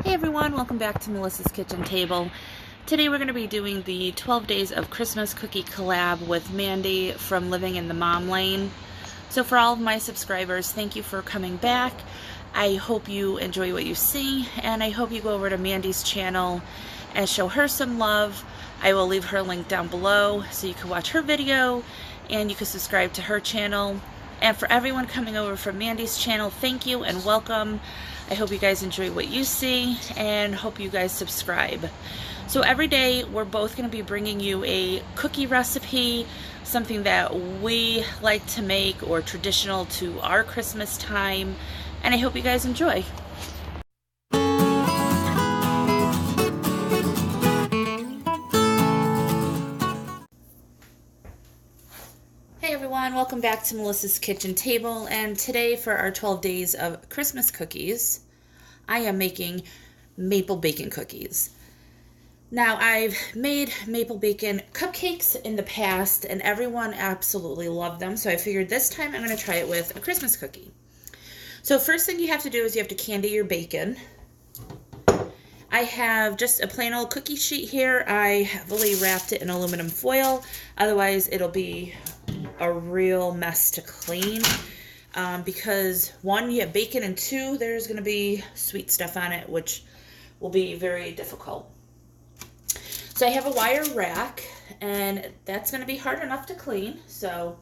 Hey everyone, welcome back to Melissa's Kitchen Table. Today we're going to be doing the 12 Days of Christmas Cookie collab with Mandy from Living in the Mom Lane. So for all of my subscribers, thank you for coming back. I hope you enjoy what you see, and I hope you go over to Mandy's channel and show her some love. I will leave her link down below so you can watch her video and you can subscribe to her channel. And for everyone coming over from Mandy's channel, thank you and welcome. I hope you guys enjoy what you see and hope you guys subscribe. So every day we're both going to be bringing you a cookie recipe, something that we like to make or traditional to our Christmas time, and I hope you guys enjoy. Hey everyone, welcome back to Melissa's Kitchen Table, and today for our 12 days of Christmas cookies, I am making maple bacon cookies. Now, I've made maple bacon cupcakes in the past, and everyone absolutely loved them, so I figured this time I'm going to try it with a Christmas cookie. So first thing you have to do is you have to candy your bacon. I have just a plain old cookie sheet here. I heavily wrapped it in aluminum foil, otherwise it'll be a real mess to clean because one, you have bacon, and two, there's going to be sweet stuff on it, which will be very difficult. So I have a wire rack, and that's going to be hard enough to clean. So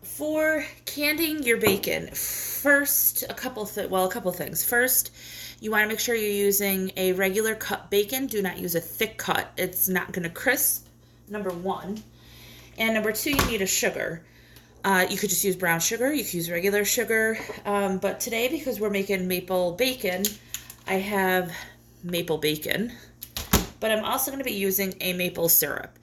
for candying your bacon, first, a couple things. First, you want to make sure you're using a regular cut bacon. Do not use a thick cut. It's not going to crisp, number one. And number two, you need a sugar. You could just use brown sugar. You could use regular sugar. But today, because we're making maple bacon, I have maple bacon. But I'm also going to be using a maple syrup.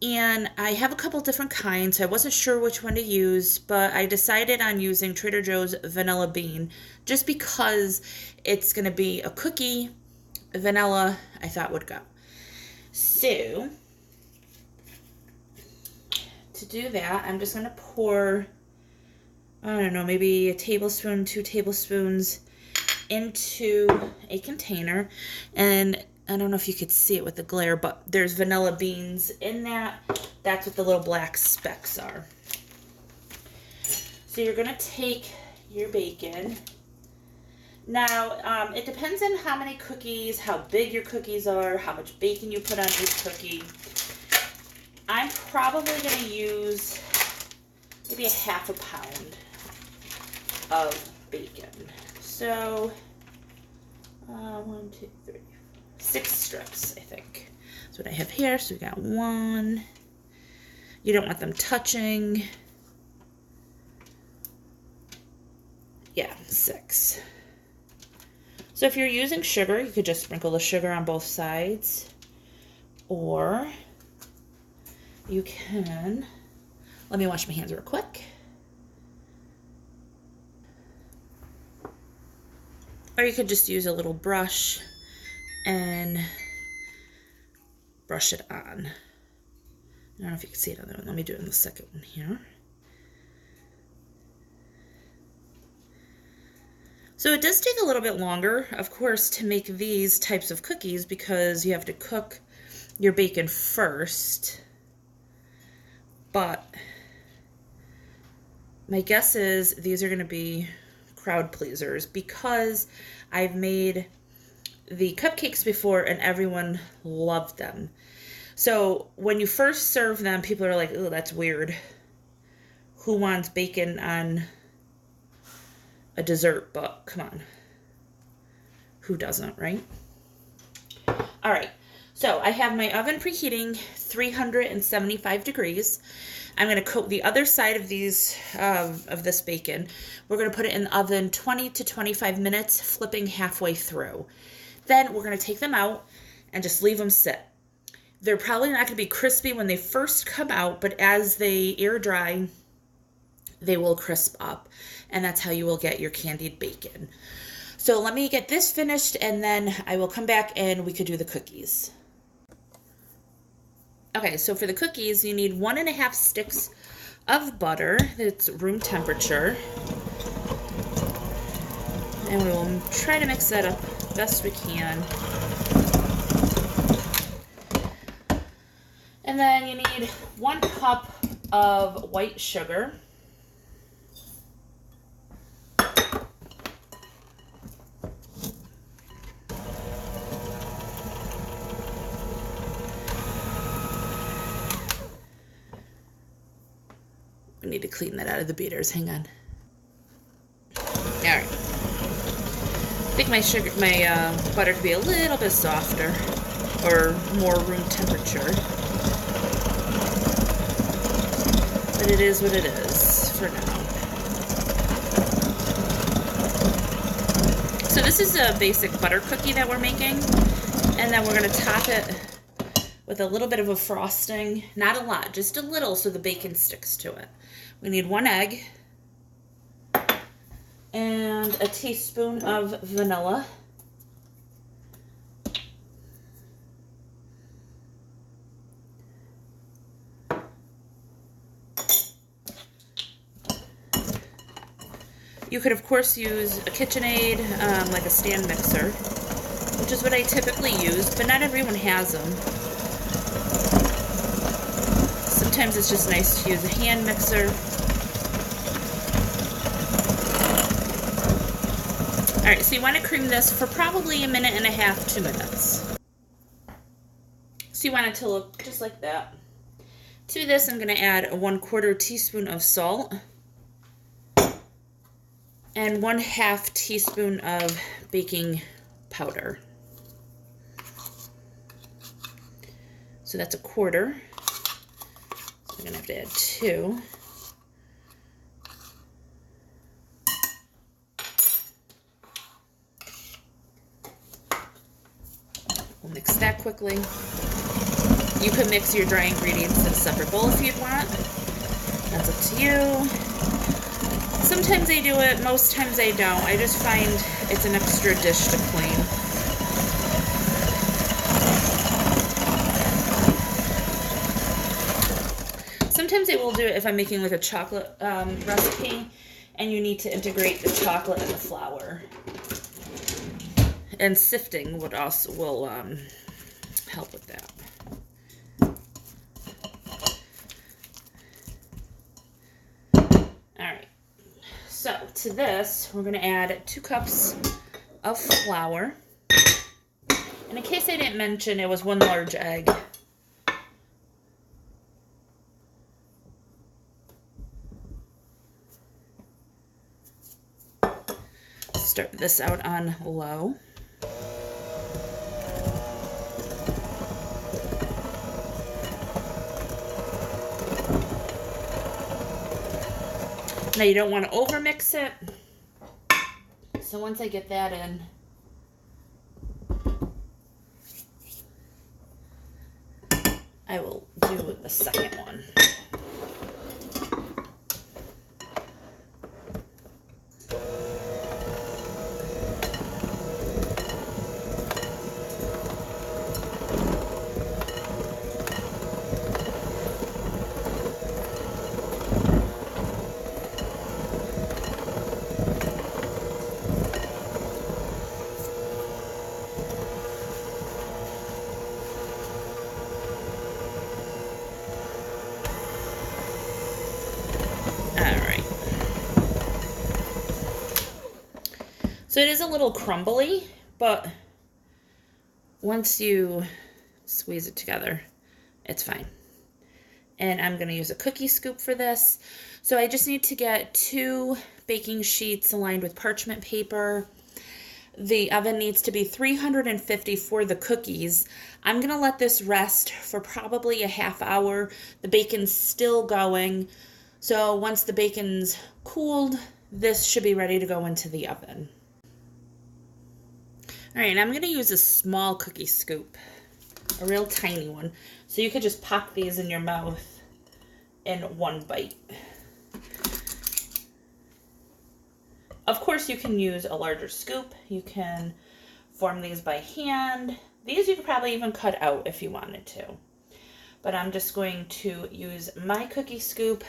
And I have a couple different kinds. So I wasn't sure which one to use, but I decided on using Trader Joe's vanilla bean just because it's going to be a cookie. Vanilla, I thought, would go. So to do that, I'm just going to pour, I don't know, maybe a tablespoon, 2 tablespoons into a container. And I don't know if you could see it with the glare, but there's vanilla beans in that. That's what the little black specks are. So you're going to take your bacon. Now, it depends on how many cookies, how big your cookies are, how much bacon you put on each cookie. I'm probably going to use maybe a half a pound of bacon. So, 1, 2, 3, 6 strips, I think. That's what I have here. So we got 1. You don't want them touching. Yeah, 6. So if you're using sugar, you could just sprinkle the sugar on both sides. Or you can, let me wash my hands real quick. Or you could just use a little brush and brush it on. I don't know if you can see it on that one. Let me do it on the second one here. So it does take a little bit longer, of course, to make these types of cookies because you have to cook your bacon first. But my guess is these are going to be crowd pleasers because I've made the cupcakes before and everyone loved them. So when you first serve them, people are like, oh, that's weird. Who wants bacon on a dessert? But come on. Who doesn't, right? All right. So I have my oven preheating 375 degrees. I'm going to coat the other side of these of this bacon. We're going to put it in the oven 20 to 25 minutes, flipping halfway through. Then we're going to take them out and just leave them sit. They're probably not going to be crispy when they first come out, but as they air dry, they will crisp up. And that's how you will get your candied bacon. So let me get this finished, and then I will come back and we could do the cookies. Okay, so for the cookies, you need 1.5 sticks of butter that's room temperature. And we will try to mix that up best we can. And then you need 1 cup of white sugar. I need to clean that out of the beaters. Hang on. All right. I think my butter could be a little bit softer or more room temperature. But it is what it is for now. So this is a basic butter cookie that we're making. And then we're going to top it with a little bit of a frosting. Not a lot, just a little so the bacon sticks to it. We need 1 egg and a teaspoon of vanilla. You could, of course, use a KitchenAid, like a stand mixer, which is what I typically use, but not everyone has them. Sometimes it's just nice to use a hand mixer. Alright, so you want to cream this for probably 1.5 minutes, 2 minutes. So you want it to look just like that. To this, I'm going to add a 1/4 teaspoon of salt and 1/2 teaspoon of baking powder. So that's 1/4. So I'm going to have to add 2. We'll mix that quickly. You can mix your dry ingredients in a separate bowl if you'd want. That's up to you. Sometimes I do it, most times I don't. I just find it's an extra dish to clean. Sometimes I will do it if I'm making like a chocolate recipe and you need to integrate the chocolate and the flour. And sifting would also will help with that. Alright, so to this we're going to add 2 cups of flour. And in case I didn't mention, it was 1 large egg. Start this out on low. Now you don't want to over mix it. So once I get that in, I will do the second one. So it is a little crumbly, but once you squeeze it together, it's fine. And I'm going to use a cookie scoop for this. So I just need to get 2 baking sheets aligned with parchment paper. The oven needs to be 350 for the cookies. I'm going to let this rest for probably a half hour. The bacon's still going. So once the bacon's cooled, this should be ready to go into the oven. All right, and I'm going to use a small cookie scoop, a real tiny one. So you could just pop these in your mouth in 1 bite. Of course, you can use a larger scoop. You can form these by hand. These you could probably even cut out if you wanted to. But I'm just going to use my cookie scoop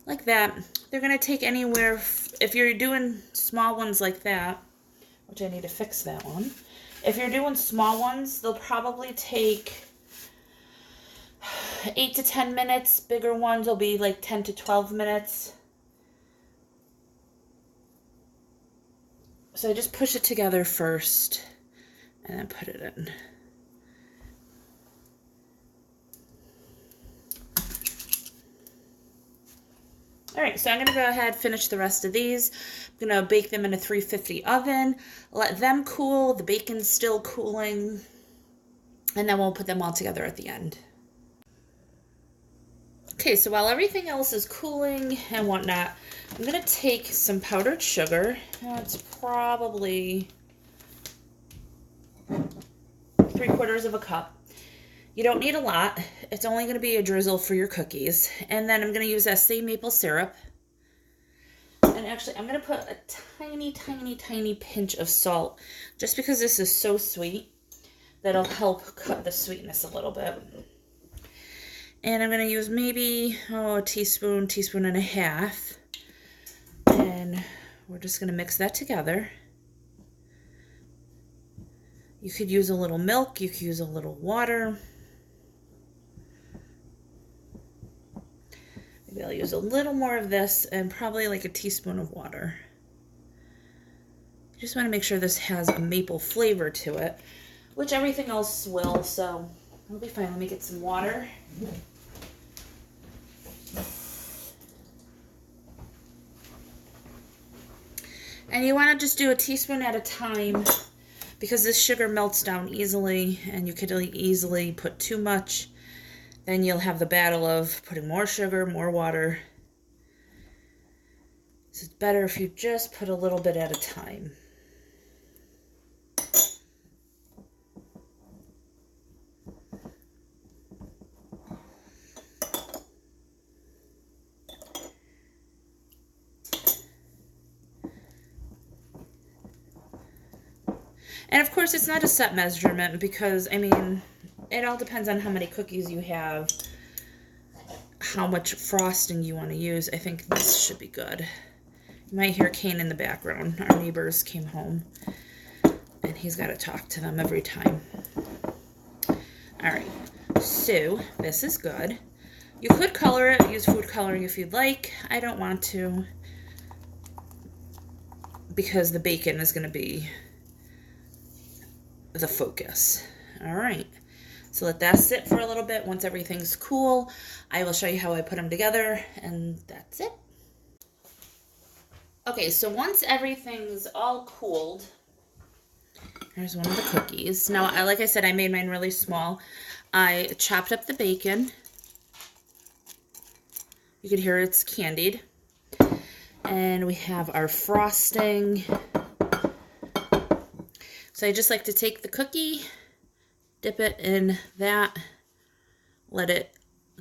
like that. They're going to take anywhere, if you're doing small ones like that, which I need to fix that one. If you're doing small ones, they'll probably take 8 to 10 minutes. Bigger ones will be like 10 to 12 minutes. So I just push it together first and then put it in. All right, so I'm gonna go ahead and finish the rest of these. I'm gonna bake them in a 350 oven, let them cool, the bacon's still cooling, and then we'll put them all together at the end. Okay, so while everything else is cooling and whatnot, I'm gonna take some powdered sugar. It's probably 3/4 of a cup. You don't need a lot. It's only going to be a drizzle for your cookies. And then I'm going to use that same maple syrup. And actually, I'm going to put a tiny, tiny, tiny pinch of salt, just because this is so sweet. That'll help cut the sweetness a little bit. And I'm going to use maybe a teaspoon, teaspoon and a half. And we're just going to mix that together. You could use a little milk. You could use a little water. Maybe I'll use a little more of this and probably like a teaspoon of water. I just want to make sure this has a maple flavor to it, which everything else will, so it'll be fine. Let me get some water. And you want to just do a teaspoon at a time because this sugar melts down easily and you could easily put too much. Then you'll have the battle of putting more sugar, more water. So it's better if you just put a little bit at a time. And of course, it's not a set measurement because, I mean, it all depends on how many cookies you have, how much frosting you want to use. I think this should be good. You might hear Kane in the background. Our neighbors came home, and he's got to talk to them every time. All right, so this is good. You could color it, use food coloring if you'd like. I don't want to because the bacon is going to be the focus. All right. So let that sit for a little bit. Once everything's cool, I will show you how I put them together, and that's it. Okay, so once everything's all cooled, here's one of the cookies. Now, like I said, I made mine really small. I chopped up the bacon. You can hear it's candied. And we have our frosting. So I just like to take the cookie, dip it in that, let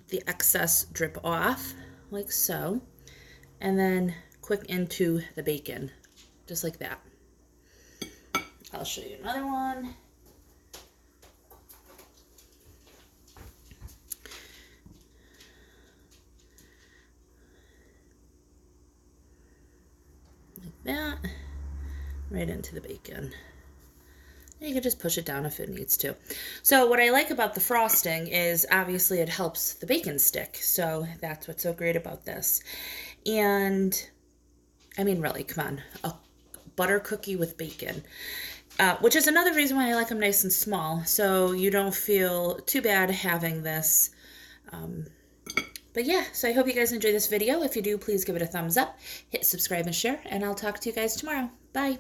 the excess drip off, like so, and then quick into the bacon, just like that. I'll show you another one. Like that, right into the bacon. You can just push it down if it needs to. So what I like about the frosting is obviously it helps the bacon stick. So that's what's so great about this. And I mean, really, come on, a butter cookie with bacon, which is another reason why I like them nice and small. So you don't feel too bad having this. But yeah, so I hope you guys enjoy this video. If you do, please give it a thumbs up, hit subscribe and share, and I'll talk to you guys tomorrow. Bye.